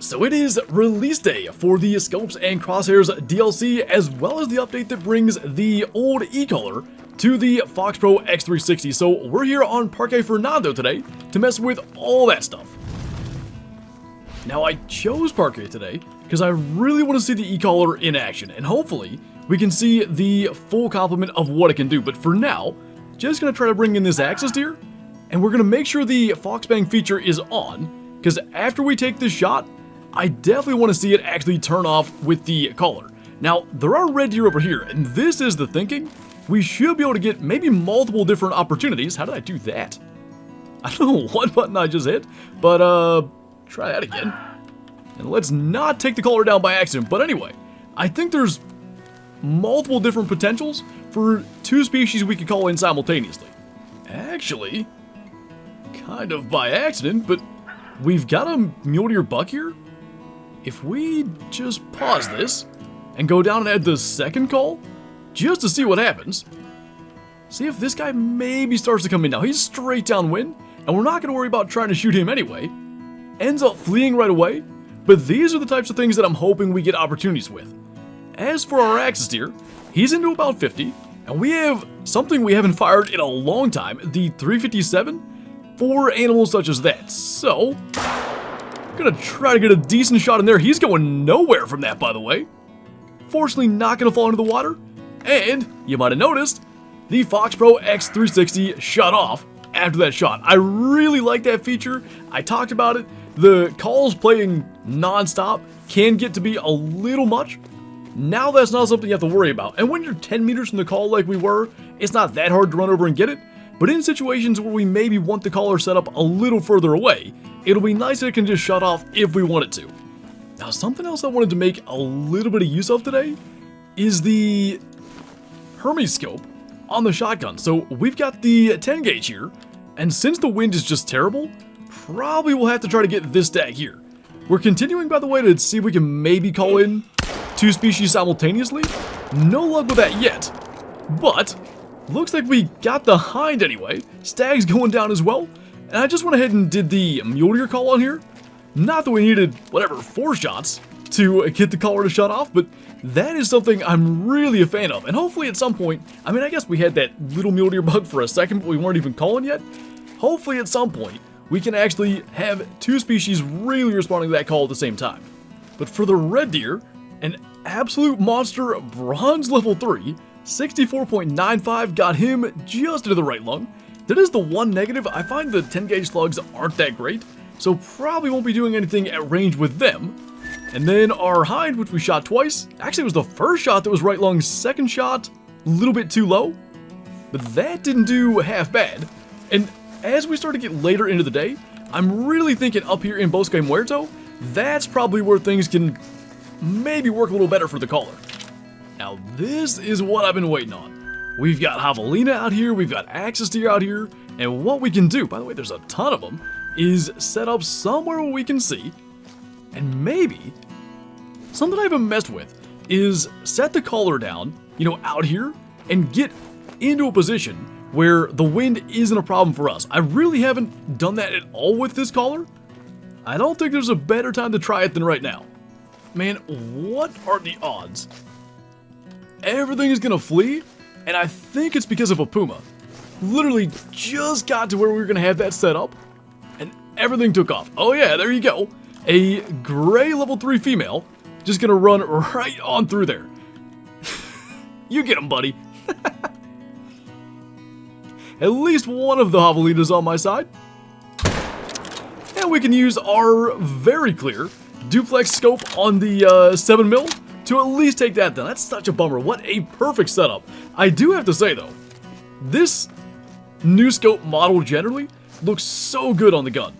So it is release day for the Scopes and Crosshairs DLC, as well as the update that brings the old e-collar to the FoxPro X360. So we're here on Parque Fernando today to mess with all that stuff. Now I chose Parque today because I really want to see the e-collar in action, and hopefully we can see the full complement of what it can do. But for now, just going to try to bring in this access deer, and we're going to make sure the Fox Bang feature is on, because after we take this shot, I definitely want to see it actually turn off with the collar. Now, there are red deer over here, and this is the thinking. We should be able to get maybe multiple different opportunities. How did I do that? I don't know what button I just hit, but try that again. And let's not take the collar down by accident. But anyway, I think there's multiple different potentials for two species we could call in simultaneously. Actually, kind of by accident, but we've got a mule deer buck here. If we just pause this and go down and add the second call, just to see what happens, see if this guy maybe starts to come in. Now, he's straight downwind, and we're not going to worry about trying to shoot him anyway. Ends up fleeing right away, but these are the types of things that I'm hoping we get opportunities with. As for our axis deer, he's into about 50, and we have something we haven't fired in a long time, the 357, for animals such as that. So gonna try to get a decent shot in there. He's going nowhere from that, by the way. Fortunately, not gonna fall into the water. And you might have noticed, the FoxPro X360 shut off after that shot. I really like that feature. I talked about it. The calls playing non-stop can get to be a little much. Now that's not something you have to worry about. And when you're 10 meters from the call like we were, it's not that hard to run over and get it. But in situations where we maybe want the collar set up a little further away, it'll be nice that it can just shut off if we want it to. Now, something else I wanted to make a little bit of use of today is the Hermes scope on the shotgun. So we've got the 10 gauge here, and since the wind is just terrible, probably we'll have to try to get this tag here. We're continuing, by the way, to see if we can maybe call in two species simultaneously. No luck with that yet, but looks like we got the hind anyway. Stag's going down as well. And I just went ahead and did the mule deer call on here. Not that we needed, 4 shots to get the collar to shut off, but that is something I'm really a fan of. And hopefully at some point, I mean, I guess we had that little mule deer bug for a second, but we weren't even calling yet. Hopefully at some point, we can actually have two species really responding to that call at the same time. But for the red deer, an absolute monster, bronze level 3, 64.95, got him just into the right lung. That is the one negative. I find the 10 gauge slugs aren't that great, so probably won't be doing anything at range with them. And then our hind, which we shot twice, actually was the first shot that was right lung, second shot a little bit too low, but that didn't do half bad. And as we start to get later into the day, I'm really thinking up here in Bosque Muerto, that's probably where things can maybe work a little better for the collar. Now, this is what I've been waiting on. We've got Havalina out here, we've got axis deer out here, and what we can do, by the way, there's a ton of them, is set up somewhere where we can see, and maybe, something I haven't messed with, is set the collar down, out here, and get into a position where the wind isn't a problem for us. I really haven't done that at all with this collar. I don't think there's a better time to try it than right now. Man, what are the odds? Everything is gonna flee, and I think it's because of a puma. Literally just got to where we were gonna have that set up, and everything took off. Oh yeah, there you go. A gray level 3 female, just gonna run right on through there. You get him, buddy. At least one of the javelinas on my side. And we can use our very clear duplex scope on the 7mm to at least take that down. That's such a bummer. What a perfect setup. I do have to say though, this new scope model generally looks so good on the gun.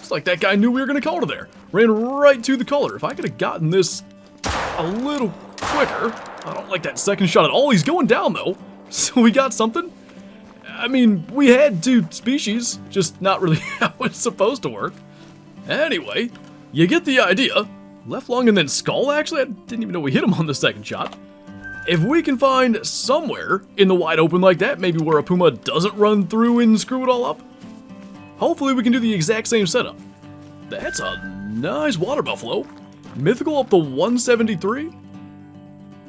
It's like that guy knew we were going to collar there. Ran right to the collar. If I could have gotten this a little quicker. I don't like that second shot at all. He's going down though. So we got something. I mean, we had two species, just not really how it's supposed to work. Anyway, you get the idea. Left lung and then skull, actually? I didn't even know we hit him on the second shot. If we can find somewhere in the wide open like that, maybe where a puma doesn't run through and screw it all up, hopefully we can do the exact same setup. That's a nice water buffalo. Mythical up to 173.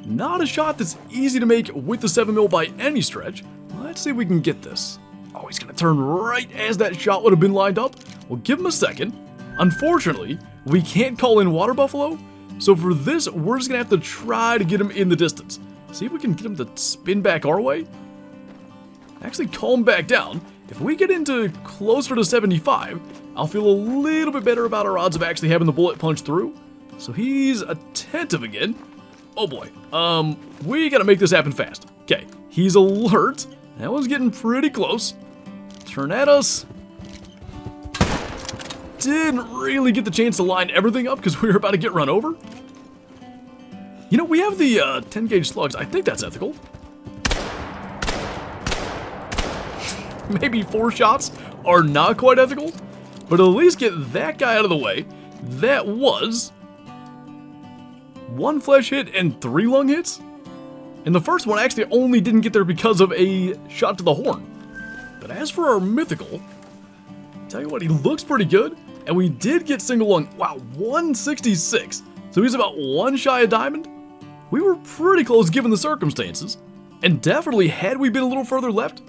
Not a shot that's easy to make with the 7mm by any stretch. Let's see if we can get this. Oh, he's going to turn right as that shot would have been lined up. We'll give him a second. Unfortunately, we can't call in water buffalo. So for this, we're just going to have to try to get him in the distance. See if we can get him to spin back our way. Actually calm back down. If we get into closer to 75, I'll feel a little bit better about our odds of actually having the bullet punch through. So he's attentive again. Oh boy. We gotta make this happen fast. Okay, he's alert. That one's getting pretty close. Turn at us. Didn't really get the chance to line everything up because we were about to get run over. You know, we have the 10 gauge slugs. I think that's ethical. Maybe 4 shots are not quite ethical, but at least get that guy out of the way. That was 1 flesh hit and 3 lung hits. And the first one actually only didn't get there because of a shot to the horn. But as for our mythical, tell you what, he looks pretty good. And we did get single lung. Wow, 166. So he's about 1 shy of diamond. We were pretty close given the circumstances. And definitely, had we been a little further left,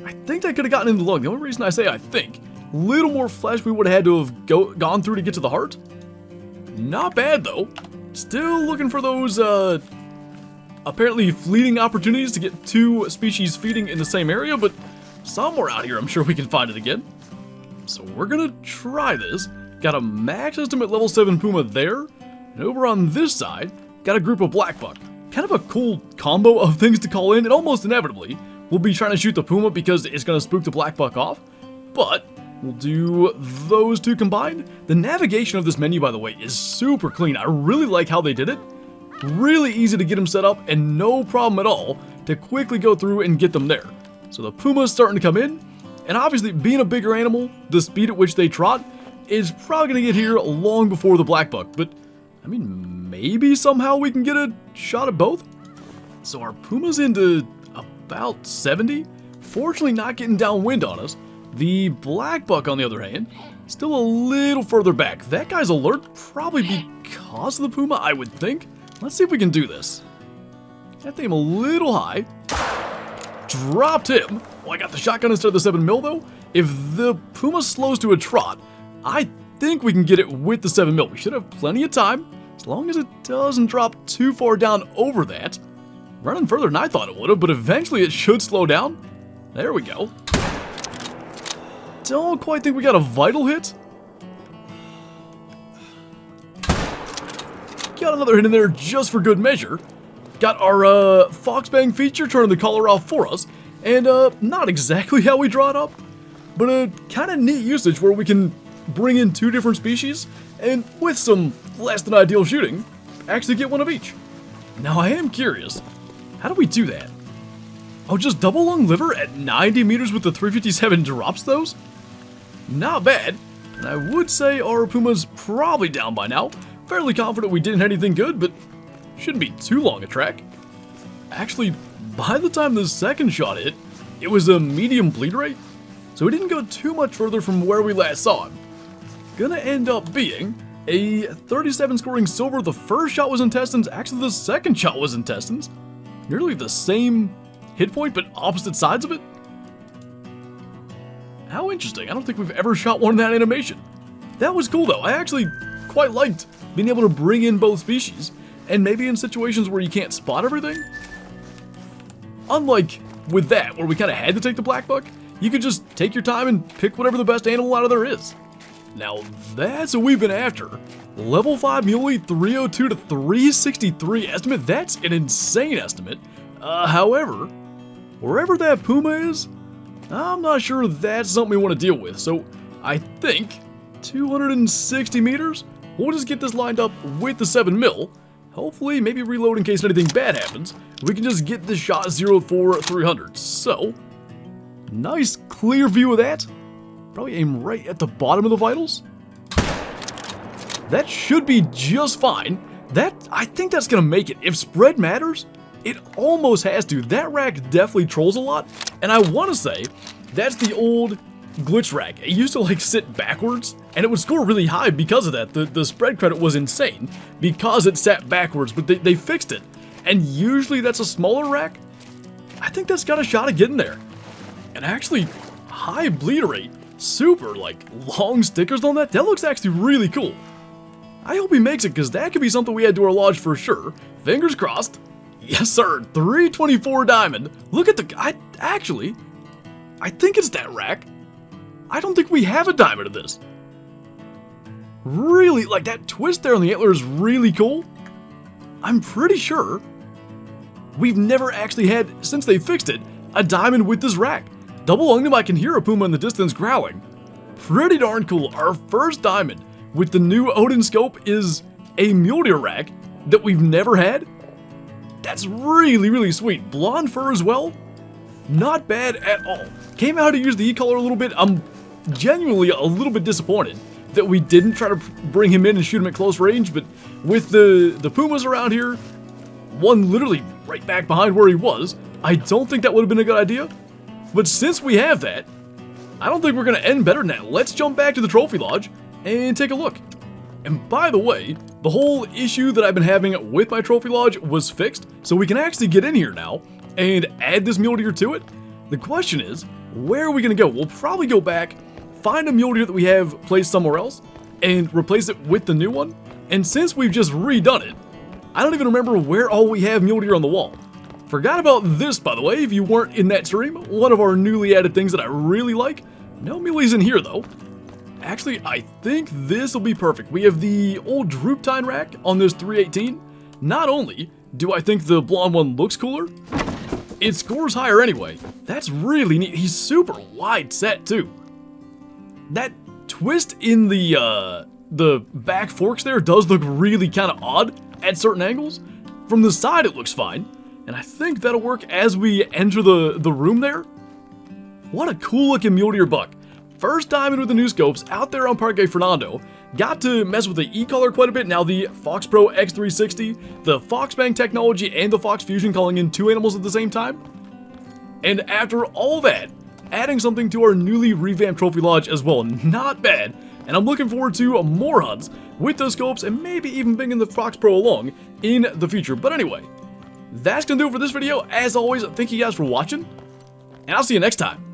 I think that could have gotten in the lung. The only reason I say I think, a little more flesh we would have had to have gone through to get to the heart. Not bad though. Still looking for those apparently fleeting opportunities to get 2 species feeding in the same area, but somewhere out here I'm sure we can find it again. So we're gonna try this. Got a max estimate level 7 puma there, and over on this side, got a group of black buck. Kind of a cool combo of things to call in, and almost inevitably, we'll be trying to shoot the puma because it's gonna spook the black buck off, but we'll do those 2 combined. The navigation of this menu, by the way, is super clean. I really like how they did it. Really easy to get them set up, and no problem at all to quickly go through and get them there. So the puma's starting to come in, and obviously being a bigger animal, the speed at which they trot is probably gonna get here long before the black buck, but I mean, maybe somehow we can get a shot at both. So our puma's into about 70, fortunately not getting downwind on us. The black buck, on the other hand, still a little further back. That guy's alert, probably because of the puma, I would think. Let's see if we can do this. Got him a little high. Dropped him. Oh, I got the shotgun instead of the 7mm though. If the puma slows to a trot, I think we can get it with the 7mm. We should have plenty of time, as long as it doesn't drop too far down over that. Running further than I thought it would have, but eventually it should slow down. There we go. Don't quite think we got a vital hit. Got another hit in there just for good measure. Got our Fox Bang feature turning the color off for us. And not exactly how we draw it up, but a kind of neat usage where we can bring in 2 different species and with some less than ideal shooting, actually get 1 of each. Now I am curious, how do we do that? Oh, just double lung liver at 90 meters with the 357 drops those? Not bad. And I would say our puma's probably down by now. Fairly confident we didn't hit anything good, but shouldn't be too long a track. Actually, by the time the second shot hit, it was a medium bleed rate, so we didn't go too much further from where we last saw him. Gonna end up being a 37 scoring silver. The first shot was intestines, actually the second shot was intestines. Nearly the same hit point, but opposite sides of it. How interesting. I don't think we've ever shot one in that animation. That was cool though. I actually quite liked being able to bring in both species, and maybe in situations where you can't spot everything. Unlike with that, where we kind of had to take the black buck, you could just take your time and pick whatever the best animal out of there is. Now that's what we've been after. Level 5 Muley 302 to 363 estimate, that's an insane estimate. However, wherever that puma is, I'm not sure that's something we want to deal with, so I think 260 meters, we'll just get this lined up with the 7mm. Hopefully, maybe reload in case anything bad happens. We can just get this shot 0 300. So, nice clear view of that. Probably aim right at the bottom of the vitals. That should be just fine. I think that's gonna make it. If spread matters, it almost has to. That rack definitely trolls a lot, and I want to say that's the old glitch rack. It used to like sit backwards, and it would score really high because of that. The spread credit was insane because it sat backwards, but they fixed it. And usually that's a smaller rack. I think that's got a shot at getting there. And actually, high bleed rate. Super, like, long stickers on that. That looks actually really cool. I hope he makes it, because that could be something we add to our lodge for sure. Fingers crossed. Yes, sir. 324 diamond. Look at the... I think it's that rack. I don't think we have a diamond of this. Really, like, that twist there on the antler is really cool. I'm pretty sure we've never actually had, since they fixed it, a diamond with this rack. Double lung them, I can hear a puma in the distance growling. Pretty darn cool. Our first diamond with the new Odin scope is a mule deer rack that we've never had. That's really, really sweet. Blonde fur as well. Not bad at all. Came out to use the e-collar a little bit. I'm genuinely a little bit disappointed that we didn't try to bring him in and shoot him at close range, but with the pumas around here, one literally right back behind where he was, I don't think that would have been a good idea. But since we have that, I don't think we're going to end better than that. Let's jump back to the trophy lodge and take a look. And by the way, the whole issue that I've been having with my trophy lodge was fixed, so we can actually get in here now and add this mule deer to it. The question is, where are we going to go? We'll probably go back, find a mule deer that we have placed somewhere else, and replace it with the new one. And since we've just redone it, I don't even remember where all we have mule deer on the wall. Forgot about this, by the way, if you weren't in that stream. One of our newly added things that I really like. No muleys in here, though. Actually, I think this will be perfect. We have the old droop tine rack on this 318. Not only do I think the blonde one looks cooler, it scores higher anyway. That's really neat. He's super wide set, too. That twist in the back forks there does look really kind of odd at certain angles. From the side, it looks fine. And I think that'll work as we enter the room there. What a cool looking mule deer buck. First diamond with the new scopes out there on Parque Fernando. Got to mess with the e-collar quite a bit. Now the FoxPro X360, the FoxBang technology, and the Fox Fusion calling in two animals at the same time. And after all that, adding something to our newly revamped trophy lodge as well. Not bad. And I'm looking forward to more hunts with those scopes and maybe even bringing the FoxPro along in the future. But anyway, that's going to do it for this video. As always, thank you guys for watching, and I'll see you next time.